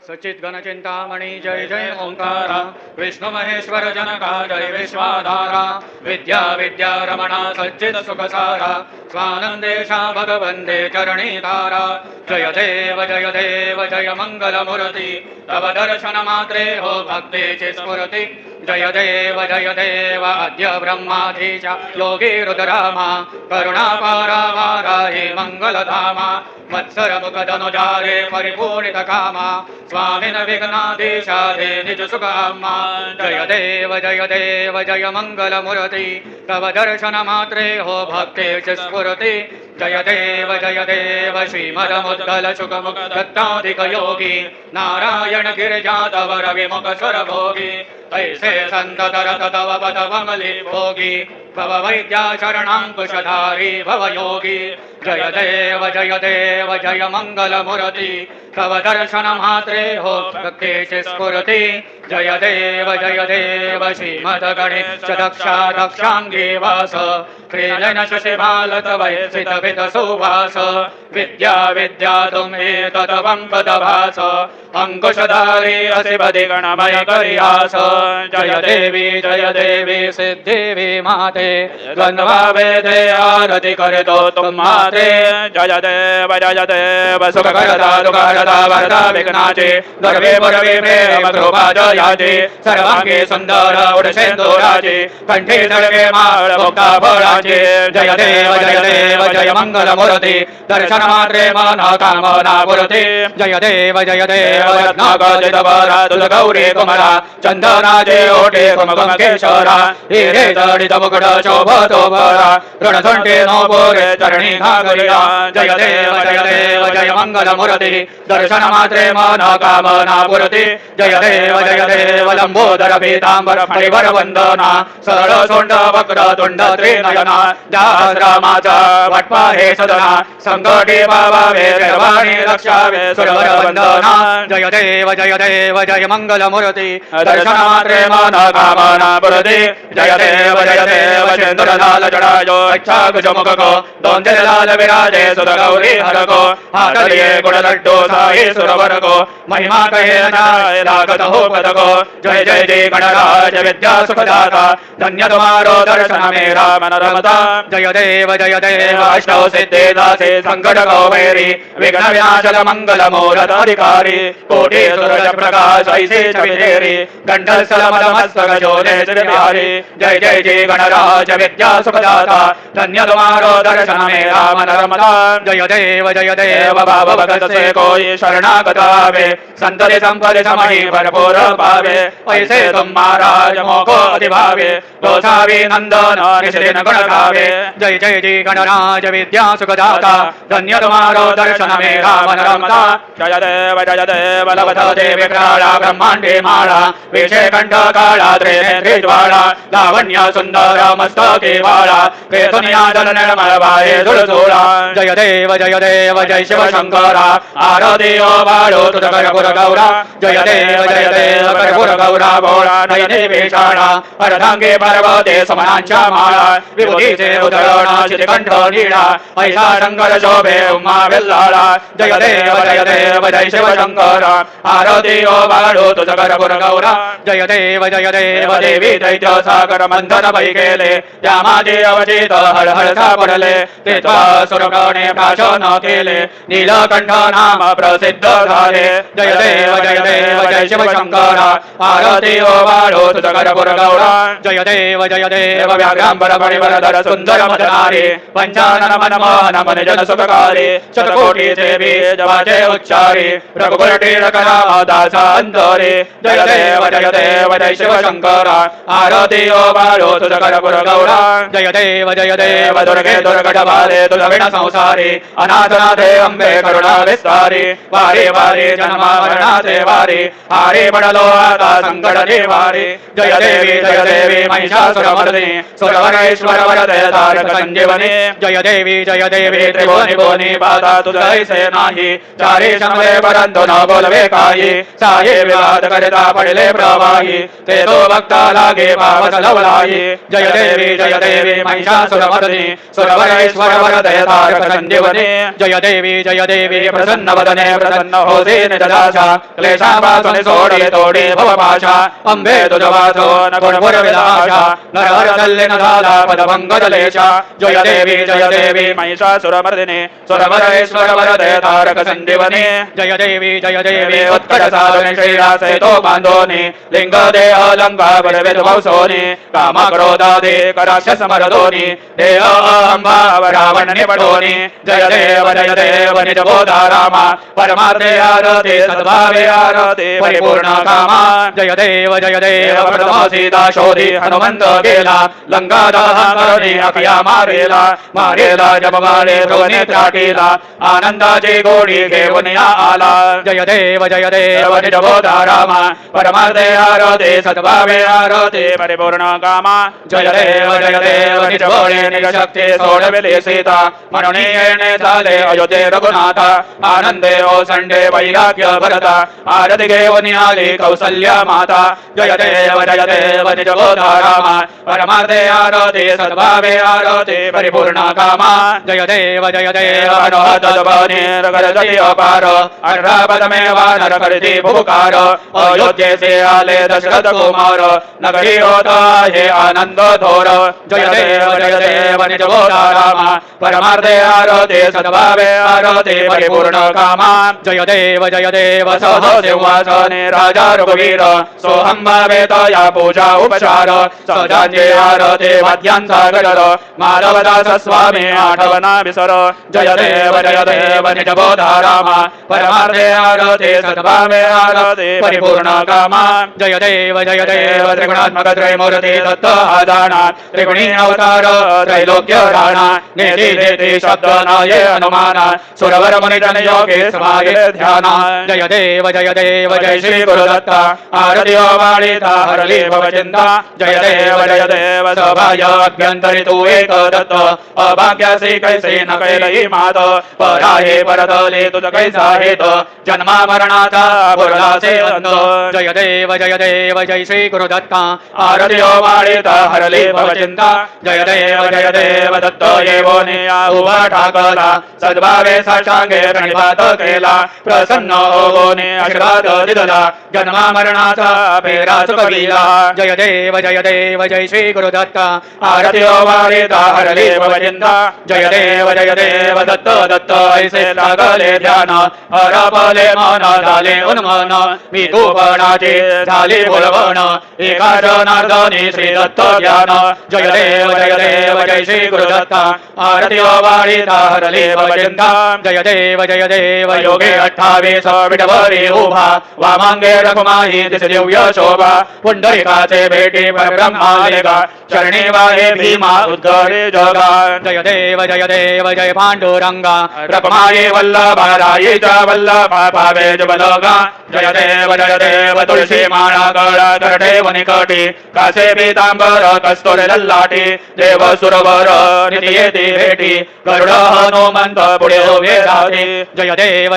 सचित गण चिंतामणि जय जय ओंकार विष्णु महेश्वर जनका जय विश्वाधारा विद्या विद्या रमणा सच्चित सुखसारा स्वानंदेशा भगवंदे चरणी तारा जय देव जय मंगल मूर्ति तव दर्शन मात्रे हो भक्ति स्फुरति जय देव अद्य ब्रह्माधीश योगी रुद्रामा करुणापारा वाराहि मंगलधामा मत्सर मुखधनुजारे परिपूर्णित कामा स्वामिन विघ्नाधीशादे निज सुखामा जय देव जय मंगल मूर्ति तव दर्शन मात्रे हो भक्ति स्फुरति जय देव श्रीमदमुद्गल सुखमुख दत्ताधिक योगी नारायण गिरिजातवर विमुख स्वर भोगी ऐसे संत तरत तव पद कमली भोगी भव वैद्या शरणांकुशधारी भव योगी जय देव जय मंगल मूर्ति तव दर्शन मात्रे हो भक्ति स्फुरति जय देव श्रीमद गणेश दक्षा दक्षांगी वास क्रीडन शशिभाल तव स्थित विद सुवास विद्या विद्या तुम्हे तदवं पदभास अंकुशधारी असि बदि गणमय करियास जय देवी सिद्धि माते गन्धवा वेदे आरति करे तो तुम माते जय देव सुख करता दुख हरता वरदा विघ्नाचे गर्वे पुरवे प्रेम कृपा जयाचे सर्वांगे सुंदर उडशेंदुराचे कंठे धडके माळ भोक्ता फळाचे जय देव जय मंगल मूर्ति दर्शन मात्रे मन कामना पुरते जय देव रत्नागदित वरा तुझ गौरी कुमरा चंदनाचे ओटे कुमकुम केशरा हिरे जडित मुकुट शोभतो बरा ऋणसंठे नोपोरे चरणी घागरिया जय देव जय मंगल मूर्ति दर्शन मात्रे मन कामना पुरते जय देव लंबोदर पीतांबर परिवर वंदना सरळ सोंड वक्र तुंड त्रिनयना दासरामाचा वटपा हे सदना संकटे पावावे सर्वाणी रक्षावे सुरवर वंदना जय देव जय मंगल मूर्ति दर्शन मात्रे मन कामना पुरते जय देव सिंदूर लाल जड़ायो अच्छा कुछ मुख को दोंदे लाल विराजे सुर गौरी हर को हाथ लिए गुण लड्डू साई सुरवर को महिमा कहे जाए लागत हो पद को जय जय गणराज विद्या सुखदाता धन्य तुम्हारो दर्शन मेरा मन रमता जय देव अष्टौ सिद्धे दासे संकट गौरी विघ्न विनाशल मंगल मूरत अधिकारी कोटि सूरज प्रकाश ऐसे छविरेरी गंडस्थल मदमस्तक जोले श्रीहारी जय जय गणराज विद्या सुखदाता धन्य तुम्हारो दर्शन मेरा मन रमता जय देव भाव भगत से कोई शरणागत आवे संतति संपदि समहि भरपूर पावे ऐसे तुम महाराज मोको अधिभावे गोसावी नंदन निशिदिन गुण गावे जय जय गणराज विद्या सुखदाता धन्य तुम्हारो दर्शन मेरा मन रमता जय देव लवथ देवी क्राड़ा ब्रह्मांडे माला विषय कंठ काला त्रिनेत्री ज्वाला लावण्य सुंदर मस्तके वाला केतुनिया दल निर्मल वाये दुलसोला जय देव जय शिव शंकरा आरतियो बाळो तुझ कर्पूर गौरा जय देव कर्पूर गौरा भोळा नयने वेषाणा अर्धांगे पर्वते समनांच्या माळा विभूतीचे उधळणा चितकंठ नीळा ऐसा शंकर शोभे उमा विल्लाळा जय देव जय शिव शंकरा आरतियो बाळो तुझ कर्पूर गौरा जय देव देवी दैत्य सागर मंथन पै गेले त्यामाजे अवचित हळहळ सापडले ते सुरगणे भाषण केले नीलकंठ नाम प्रसिद्ध झाले जय देव जय शिव शंकरा आरती ओ बाळो तुझ कर्पूर गौरा जय देव व्याघ्रांबर फणिवरधर सुंदर मदनारी पंचानन मनमोहन मन जन सुखकारी शतकोटी सेवी जवाचे उच्चारी रघुबर टीरकरा दासा अंतरे जय देव जय शिव शंकरा आरती ओ बाळो तुझ कर्पूर गौरा जय देव दुर्गे दुर्गटभारे तुझ विण संसारी अनाथनाथे अंबे करुणा विस्तारी वारी वारी जन्मा मरणाचे वारी हारी पडलो आता संकट निवारी जय देवी महिषासुरमर्दिनी सुरवरेश्वर वरदे तारक संजीवनी जय देवी त्रिभुवनी भुवनी पाता तुझ ऐसे नाही चारी शंभे परंतु न बोलवे काही साये विवाद करिता पडले प्रवाही ते तो भक्ता लागे पावस लवलाई जय देवी महिषासुरमर्दिनी सुरवरेश्वर वरदे वरदे तारक संजीवनी जय देवी प्रसन्नवदने प्रसन्न होते निजदासा क्लेशापासून सोडी तोडी भवपाशा अंबे तुझवासो न गुणपुरविदाशा नरहरदल्लिन दादा पदभंगदलेशा जय देवी महिषासुरमर्दिनी सुरवरेश्वर वरदे तारक संजीवनी जय देवी उत्कट साधने श्रीरासेतो बांधोनी लिंग देह लंका बलवेदवसोनी काम क्रोधादे कराक्ष समरदोनी देह अंभाव रावण निपटोनी जय देव निजबोधा रामा परमार्थे आरते सद्भावे आरते परिपूर्ण कामा जय देव प्रथम सीता शोधी हनुमंत गेला लंका दहन करणे अखया मारेला जपमाळे ध्रुवने त्राटीला आनंदाची गोडी घेऊन या आला जय देव निजबोधा रामा परमार्थे आरते सद्भावे आरते परिपूर्ण कामा जय देव निजबोळे निजशक्ती सोडविली सीता म्हणून येणे झाले अयोध्ये रघुनाथ आनंदे ओ संडे वैराग्य भरता आरती घेऊन आली कौसल्या माता जय देव निजबोधा रामा परमार्थे आरते सद्भावे आरते परिपूर्ण कामा जय देव अनुहत गरजति अपार अर्रापदमे वानर करती भूकार अयोध्येसे आले दशरथ कुमार नगरी होता हे आनंद थोर जय देव निजबोधा रामा परमार्थे आरते सद्भावे आरते परिपूर्ण कामा जय देव सह सिंहासने राजा रघुवीर सोहम भावे तया पूजा उपचार सजांचे आरते वाद्यांचा गजर माधवदास स्वामी आठवना विसर जय देव निजबोधा रामा परमार्थे आरते सद्भावे आरते परिपूर्ण कामा जय देव त्रिगुणात्मक त्रयमूर्ती दत्त आदाना त्रिगुणी अवतार त्रैलोक्य राणा नेति शब्द नाये अनुमाना सुरवर मुनिजन योगे समाये ध्याना जय देव जय श्री गुरुदत्ता आरती वाणीता हरली भवचिंता जय देव सभाय अभ्यंतरी तू एक दत्त अभाग्यासी कैसे न कैलही मात पराहे परतले तुझ कैसा हेत जन्मा मरणाचा बुरलासे अंत जय देव जय श्री गुरुदत्ता आरती वाणीता हरली भवचिंता जय देव दत्त येवो उभा ठाकला सद्भावे साष्टांगे प्रणिपात केला प्रसन्न होने आशीर्वाद दिला जन्मा मरणाचा पेरा चुकविला जय देव जय श्री गुरुदत्ता आरती वाणीता हरली भवचिंता जय देव दत्त ऐसे लागले ध्यान हरपले मन झाले उन्मन मी तूपणाचे झाले बोलवण एका जनार्दनी श्री दत्त ज्ञान जय देव जय श्री गुरुदत्ता आरती वाणीता हरली भवचिंता जय देव योगे 28 विठवरी उभा वामांगे रघुमाही दिसे दिव्य शोभा पुंडरीकाचे भेटी परब्रह्मालेगा चरणी वाहे भीमा उद्गरे जगा जय देव जय पांडुरंगा रघुमाई वल्लभा रायीचा वल्लभा पावे जुबलोगा जय देव तुळशी माळा गळा करठे वनिकटी कासे पीतांबर कस्तुर लल्लाटी देव सुरवर निती येती भेटी गरुड हनुमंत पुढे उभे राहते जय देव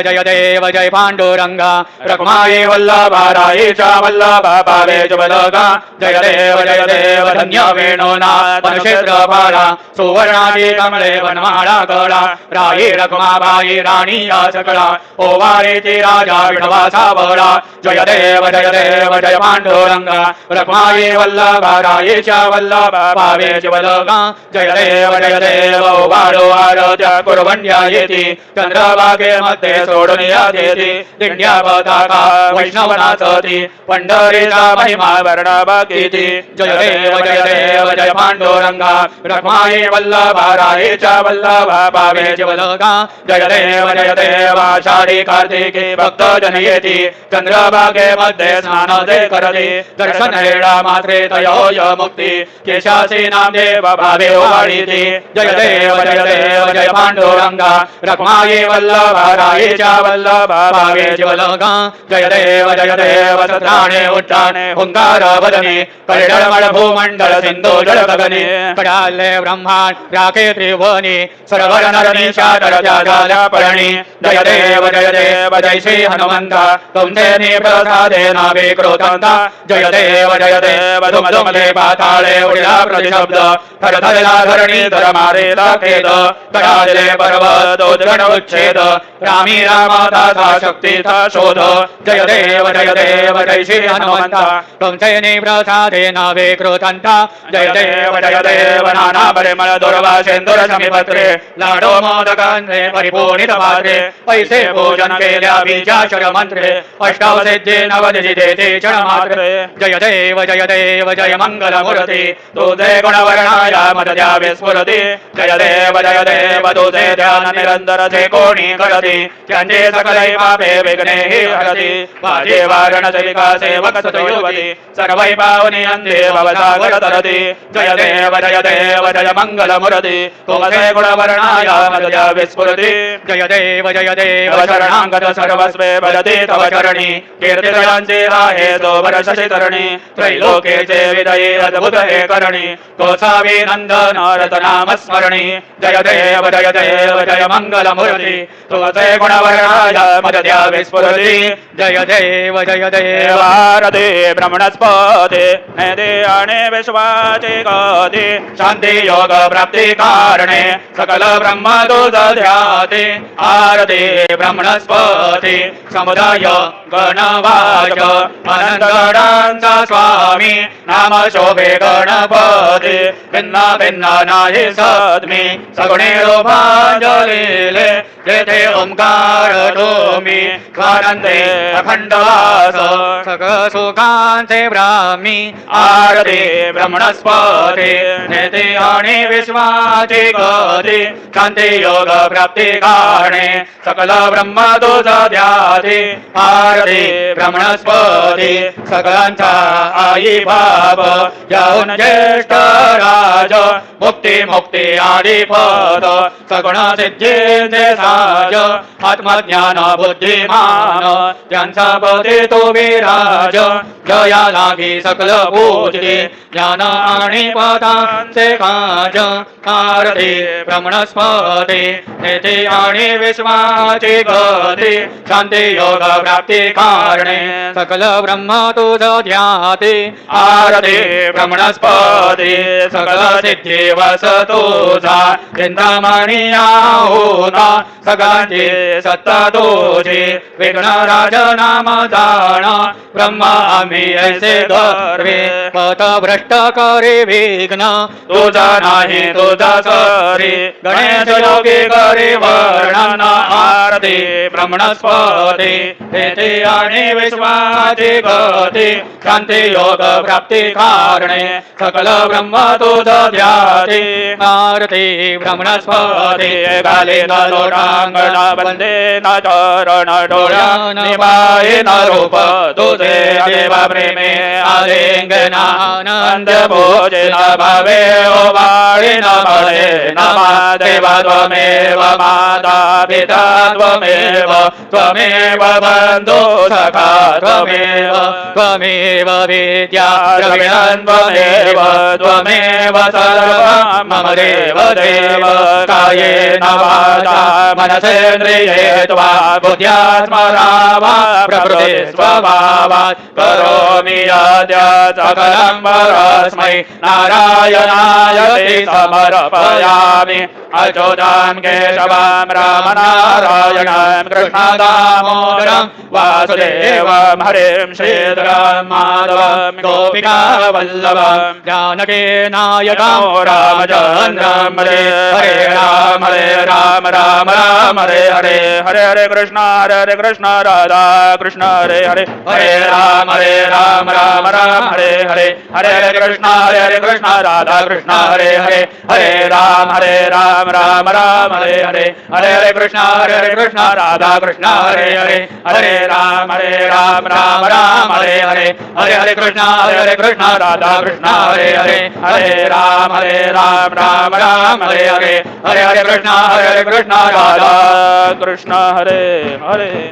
जय पांडुरंगा रघुमाई वल्लभा रायीचा वल्लभा पावे जुबलोगा जय देव धन्य वेणुनाथ वनक्षेत्रपाला सुवर्णाची कमळे वनमाळा गळा राई रघुमाबाई राणी या सकळा ओवारीची राजा विठवा सावळा जय देव जय पांडुरंगा रघुमाई वल्लभा रायीच्या वल्लभा पावे जुबलोगा जय देव वाडो आरत्या कुरवंड्या येती चंद्रभागे मध्ये सोडून या देती दिंड्या पताका वैष्णवनाचती पंढरीचा महिमा वर्णभागीती जय देव जय पांडुरंगा रघुमाई वल्लभा रायीच्या वल्लभा पावे जुबलोगा जय देव आषाढी कार्तिकी भक्त जन येती चंद्रभागे मध्ये स्नान ते करते दर्शन हेळा मात्रे तयोय मुक्ती केशासी नामदेव भावे वाढीती जय देव जय पांडुरंगा रघुमाई वल्लभा रायीच्या वल्लभा पावे जुबलोगा जय देव सत्राणे उच्चाने हुंकार वदने कळडळमळ भूमंडळ सिंधू जळ गगने कडाले ब्रह्मांड राखे त्रिभुवनी सर्वर नरनी शातर झाल्या पळणी जय देव जय श्री हनुमंता तुमचे प्रसादे नावे क्रोतांता जय देव धुमधुमले पाताळे उडला प्रतिशब्द थरथरला धरणी धर मारेला खेद कडादिले पर्वतोद्गण उच्छेद रामी रामाता शक्तीचा शोध जय देव जय श्री हनुमंत तुमचे प्रसादेन विकृतंता जय देव नाना परिमळ दुर्वासेंदुर समीपत्रे लाडो मोदकांचे परिपूर्णित पात्रे पैसे पूजन केल्या बीजाक्षर मंत्रे अष्टाव सिद्धी नवनिधि क्षण मात्रे जय देव जय मंगल मूर्ती तुझे गुणवर्णाय मद द्यावे स्फुरती जय देव तुझे ध्यान निरंतर जे कोणी करती त्यांचे सकलै पापे विघ्ने हि हरती माझे वारण चलिका सेवक सतयुवती सर्वै पावनी अंधे भवसागर तरती जय देव जय मंगल मूर्ती तुमचे गुणवर्णाय मद द्यावे स्फुरती जय देव शरणांगत सर्वस्वे भजते तव चरणी कीर्तिदयांचे आहे तो वर्षशि तरणी त्रैलोकेचे विदये अद्भुत हे करणी कोसावी नंदन रतनाम स्मरणी जय देव जय मंगल मूर्ती तुझे गुणवर्णाय मद द्यावे स्फुरती जय देव भारते ब्रह्मणस्पते नैदे आणि विश्वाचे गते शांती योग प्राप्ती कारणे सकल ब्रह्म तुझ ध्याते आरते ब्रह्मणस्पते समुदाय गणवाच अनंत गणांचा स्वामी नाम शोभे गणपती भिन्न भिन्न नाही सद्मी सगुणे रूपांजलीले जेथे ओंकार तुम्ही स्वानंदे अखंड वास सकळ सुखांचे ब्राह्मी आरती ब्रह्मणस्पती नेते आणि विश्वाची गती शांती योग प्राप्ती कारणे सकल ब्रह्म तुझ ध्याते आरती ब्रह्मणस्पती सगळ्यांचा आई बाप याहून ज्येष्ठ राज मुक्ती आदी पद सगुण सिद्धीचे साज आत्मज्ञान बुद्धिमान त्यांचा पदे तो विराज जया लागी सकल पूजते ज्ञान आणि पदांचे काज आरती ब्रह्मणस्पती नेते आणि विश्वाची गती शांती योग प्राप्ती कारणे सकल ब्रह्म तुझ ध्याते आरती ब्रह्मणस्पती सकल सिद्धी वस तुझा चिंतामणी होता सगळ्यांची सत्ता तुझी विघ्न राज नाम जाण ब्रह्म आम्ही ऐसे गर्वे पथ भ्रष्ट करे विघ्न तुझा नाही तुझा सरी गणेश योगी करे वर्णन आरती ब्रह्मणस्पती तेथे आणि विश्वाची गती शांती योग प्राप्ती कारणे सकल ब्रह्म तुझ ध्याते आरती ब्रह्मणस्पती गाले न लोटांगण वंदे न चरण डोळ्या निभाये न रूप तुझे देवा प्रेमे आलिंगनानंद भोजे न भावे ओ बाळी न बळे नमा देवा त्वमेव माता पिता त्वमेव बंधु सखा त्वमेव विद्या द्रविणं त्वमेव सर्वं मम देव कायेन वाचा मनसेन्द्रिये त्वा बुद्ध्यात्मना वा प्रकृते स्वभावात् करोमि यद्य सकलं परस्मै नारायणाय ते समर्पयामि अच्युतां केशवं रामनारायणं कृष्णदामोदरं वासुदेवं हरिं श्रीधरं माधवं गोपिकावल्लभं जानकीनायकं रामचन्द्रं हरे राम राम हरे हरे कृष्ण राधा कृष्ण हरे राम राम हरे कृष्ण राधा कृष्ण हरे राम राम हरे कृष्ण राधा कृष्ण हरे राम राम हरे कृष्ण राधा कृष्ण हरे राम हरे कृष्ण राधा कृष्ण हरे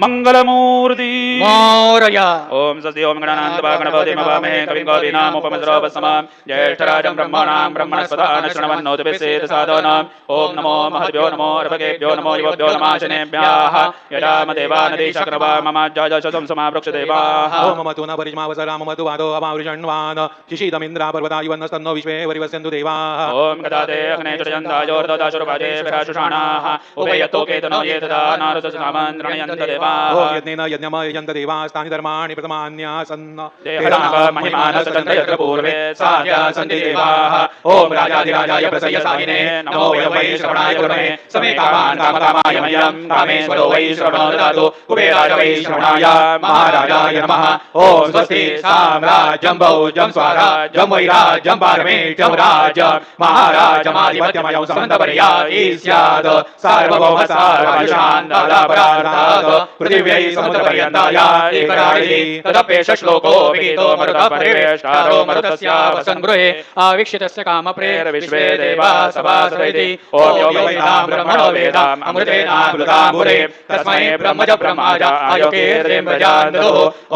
मंगलमूर्ति मोरया। ओम स्वस्ति ओम गणानान्त्वा गणपतिं हवामहे कविं कवीनामुपमश्रवस्तमं ज्येष्ठराजं ब्रह्मणां ब्रह्मणस्पदान शृण्वन्नोतिभिस्सेत् साधूनाम् ओम नमो महद्भ्यो नमो अर्भकेभ्यो नमो युवभ्यो नमः शनेभ्यः यदामदेवानदेशक्रवा मम जयशसं समावृक्षदेवाः ओम मम तु न परिज्मावसरा मम तु वादो अमावृषण्वान् शिशीतमिन्द्रा पर्वतायुवन्नस्तन्नो विश्वे वरिवस्यन्तु देवाः ओम गदाते अग्ने चुर्यन्तायोर्ददाशुरभाजे विराशुषाणाः उभयतो केतनो ये तदा नारदसनामन्त्रणयन्त देवाः ओम यज्ञेन यज्ञमयन्त देवास्तानि धर्माणि प्रथमान्यासन्न देहदानव महिमानसचन्द्रयत्र पूर्वे साध्या सन्ति देवाः ओम राजाधिराजाय प्रसयसायिने नमो वै श्रवणाय गुरुणे समे कामान् कामकामाय मह्यं कामेश्वरो वै श्रवणो ददातु कुबेराय वै श्रवणाय महाराजाय नमः ओम स्वस्ति साम्राज्यं भौजं स्वराज्यं वैराज्यं पारमेष्ठ्यं राज्यं महाराजमाधिपत्यमयं समन्तपर्यायी स्यात् सार्वभौम सार्वशान्तादापरार्थात् पृथिव्यै समुद्रपर्यन्ताय एकराळि तदपेश श्लोको विगीतो मरुतः परिवेष्टारो मरुतस्य वसन् गृहे आवीक्षितस्य कामप्रेर विश्वे देवा सभासदैति ओम यो वैदां ब्रह्मणो वेदाम् अमृतेनामृताम्बुरे तस्मै ब्रह्मज ब्रह्माज आयोकेर्दें प्रजान्दो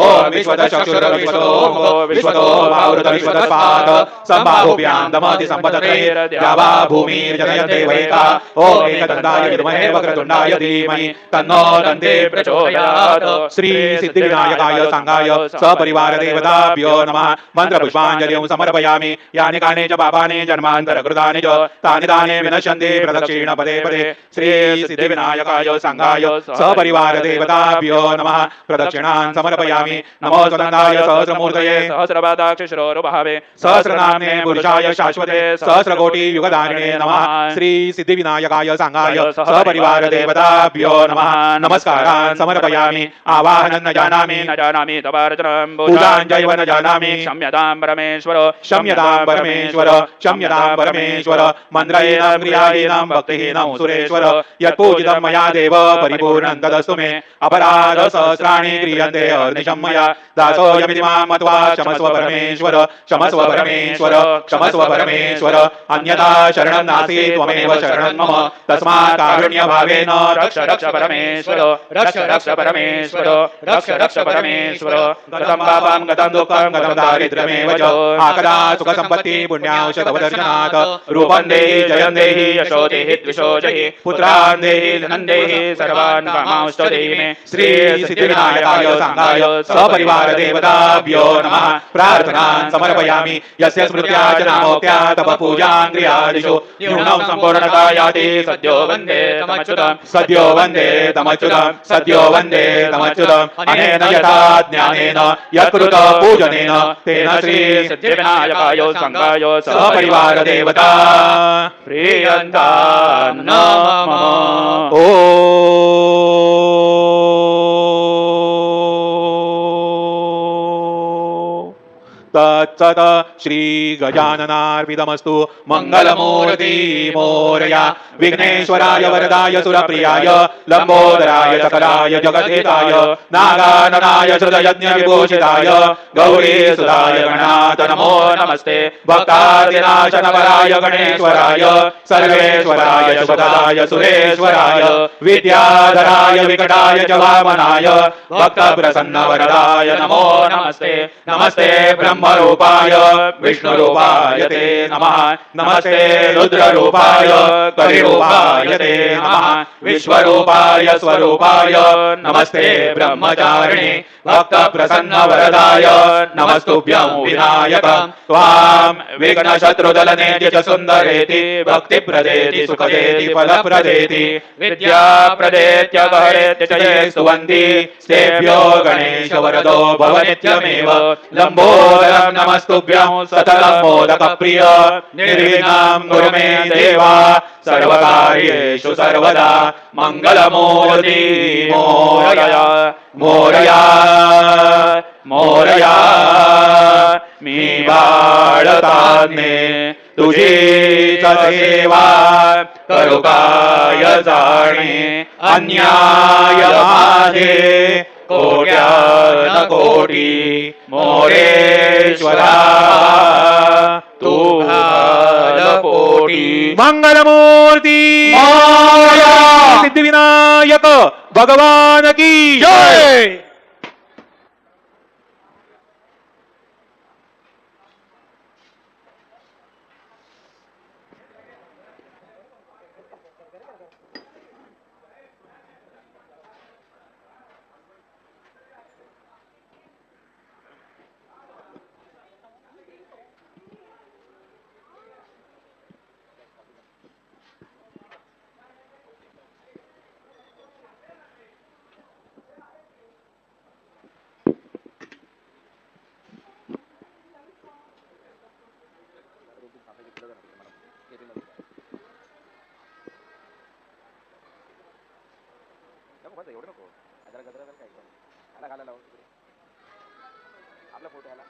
ओम विश्वतचक्षुर्विश्वतो मुखो विश्वतो भावृत विश्वतस्पाद सम्बाहुभ्यां दमति सम्पदत्रैर्द्यावा भूमिर्जनयते वैका ओम एकदन्ताय विद्महे वक्रतुण्डाय धीमहि तन्नो दन्ते प्रचोदयात् श्री सिद्धिविनायकाय सांगाय सपरिवार देवताभ्यो नमः मंत्रपुष्पाञ्जलिं समर्पयामि यानि कानि च पापानि जन्मान्तरकृतानि च तानि तानि विनश्यन्ति प्रदक्षिण पदे पदे श्री सिद्धिविनायकाय सांगाय सपरिवार देवताभ्यो नमः प्रदक्षिणान् समर्पयामि नमो स्वतन्त्राय सहस्रमूर्तये सहस्रपादाक्षशिरोरुभावे सहस्रनाम्ने पुरुषाय शाश्वते सहस्रकोटि युगधारिणे नमः श्री सिद्धिविनायकाय सांगाय सपरिवार देवताभ्यो नमः नमस्कारान् समर्पयामि आवाहनं न जानामि तवार्चनं पूजाञ्जैव न जानामि क्षम्यतां परमेश्वर क्षम्यतां परमेश्वर क्षम्यतां परमेश्वर मन्त्रहीनं क्रियाहीनं भक्तिहीनं सुरेश्वर यत्पूजितं मया देव परिपूर्णं तदस्तु मे अपराध सहस्राणि क्रियन्ते अनिशं मया दासोऽयमिति मां मत्वा क्षमस्व परमेश्वर क्षमस्व परमेश्वर क्षमस्व परमेश्वर अन्यथा शरणं नास्ति त्वमेव शरणं मम तस्मात् कारुण्यभावेन रक्ष रक्ष परमेश्वर रक्ष रक्ष परमेश्वर रक्ष रक्ष परमेश्वर गतं पापं गतं दुःखं गतं दारिद्र्यमेव च आकदा सुखसम्पत्ति पुण्यौषधवदर्शनात् रूपं देहि जयं देहि यशो देहि द्विषो जहि पुत्रान् देहि धनं देहि सर्वान् कामांश्च देहि मे श्री सिद्धिविनायकाय सांगाय सपरिवार देवताभ्यो नमः प्रार्थनान् समर्पयामि यस्य स्मृत्या च नामोक्त्या तप पूजां क्रियादिषु न्यूनं सम्पूर्णता याति सद्यो वन्दे तमच्युतं सद्यो वन्दे तमच्युतं सद्यो वन्दे तमच्युतं अनेन यथा ज्ञानेन यत्कृत पूजनेन तेन श्री सिद्धिविनायकाय सांगाय सपरिवार देवता प्रियन्तां नमः ओ तत्सत श्री गजाननार्पितमस्तु मंगलमूर्ति मोरया विघ्नेश्वराय वरदाय सुरप्रियाय लंबोदराय सकलाय जगद्धिताय नागाननाय श्रुतयज्ञ विभूषिताय गौरी सुधाय गणात नमो नमस्ते भक्तादिनाशनवराय गणेश्वराय सर्वेश्वराय शुभदाय सुरेश्वराय विद्याधराय विकटाय च वामनाय भक्तप्रसन्नवरदाय नमो नमस्ते नमस्ते ब्रह्मरूपाय विष्णुरूपाय ते नमः नमस्ते रुद्ररूपाय कलिरूपाय ते नमः विश्वरूपाय स्वरूपाय नमस्ते ब्रह्मचारिणे भक्तप्रसन्नवरदाय नमस्तुभ्यं विनायक त्वां विघ्नशत्रुदलनेति च सुन्दरेति भक्तिप्रदेति सुखदेति फलप्रदेति विद्याप्रदेत्य गहरेत्य च ये स्तुवन्ति तेभ्यो गणेश वरदो भव नित्यमेव लम्बोदरं नमस्तुभ्यं सततं मोदकप्रिय निर्विघ्नं कुरु मे देवा सर्वकार्येषु सर्वदा मंगलमूर्ति मोरया मोरया मोरया मी बाळताने तुझी सेवा करू काय जाणे अन्याय माझे कोट्यान कोटी मोरेश्वरा तू पोटी मंगलमूर्ती मोरया सिद्धिविनायक भगवान की जय. एवढं नको गजरा काय आपला फोटो आला